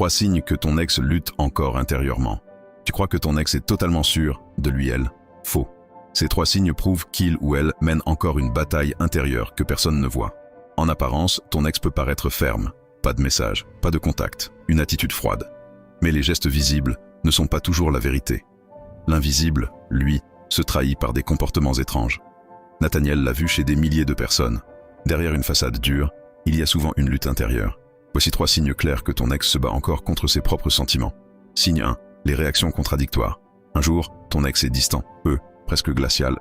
3 signes que ton ex lutte encore intérieurement. Tu crois que ton ex est totalement sûr de lui-elle? Faux. Ces 3 signes prouvent qu'il ou elle mène encore une bataille intérieure que personne ne voit. En apparence, ton ex peut paraître ferme. Pas de message, pas de contact, une attitude froide. Mais les gestes visibles ne sont pas toujours la vérité. L'invisible, lui, se trahit par des comportements étranges. Nathaniel l'a vu chez des milliers de personnes. Derrière une façade dure, il y a souvent une lutte intérieure. Voici 3 signes clairs que ton ex se bat encore contre ses propres sentiments. Signe 1, les réactions contradictoires. Un jour, ton ex est distant, presque glacial.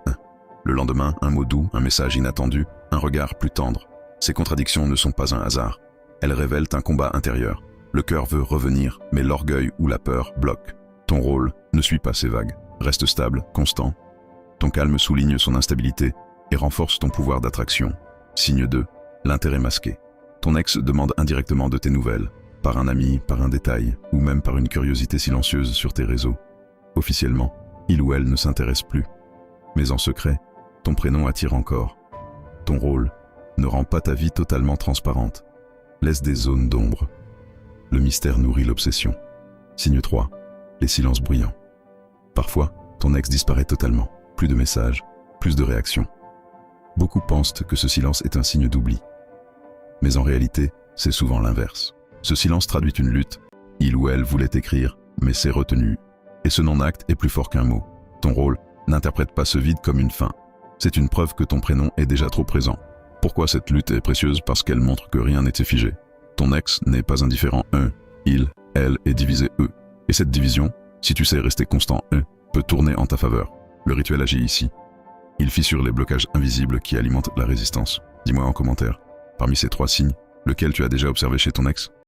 Le lendemain, un mot doux, un message inattendu, un regard plus tendre. Ces contradictions ne sont pas un hasard. Elles révèlent un combat intérieur. Le cœur veut revenir, mais l'orgueil ou la peur bloquent. Ton rôle ne suit pas ces vagues. Reste stable, constant. Ton calme souligne son instabilité et renforce ton pouvoir d'attraction. Signe 2, l'intérêt masqué. Ton ex demande indirectement de tes nouvelles, par un ami, par un détail, ou même par une curiosité silencieuse sur tes réseaux. Officiellement, il ou elle ne s'intéresse plus. Mais en secret, ton prénom attire encore. Ton rôle ne rend pas ta vie totalement transparente. Laisse des zones d'ombre. Le mystère nourrit l'obsession. Signe 3, les silences bruyants. Parfois, ton ex disparaît totalement. Plus de messages, plus de réactions. Beaucoup pensent que ce silence est un signe d'oubli. Mais en réalité, c'est souvent l'inverse. Ce silence traduit une lutte. Il ou elle voulait écrire, mais s'est retenu. Et ce non-acte est plus fort qu'un mot. Ton rôle n'interprète pas ce vide comme une fin. C'est une preuve que ton prénom est déjà trop présent. Pourquoi cette lutte est précieuse? Parce qu'elle montre que rien n'était figé. Ton ex n'est pas indifférent. Il, elle est divisé E. Et cette division, si tu sais rester constant peut tourner en ta faveur. Le rituel agit ici. Il fissure les blocages invisibles qui alimentent la résistance. Dis-moi en commentaire, parmi ces 3 signes, lequel tu as déjà observé chez ton ex?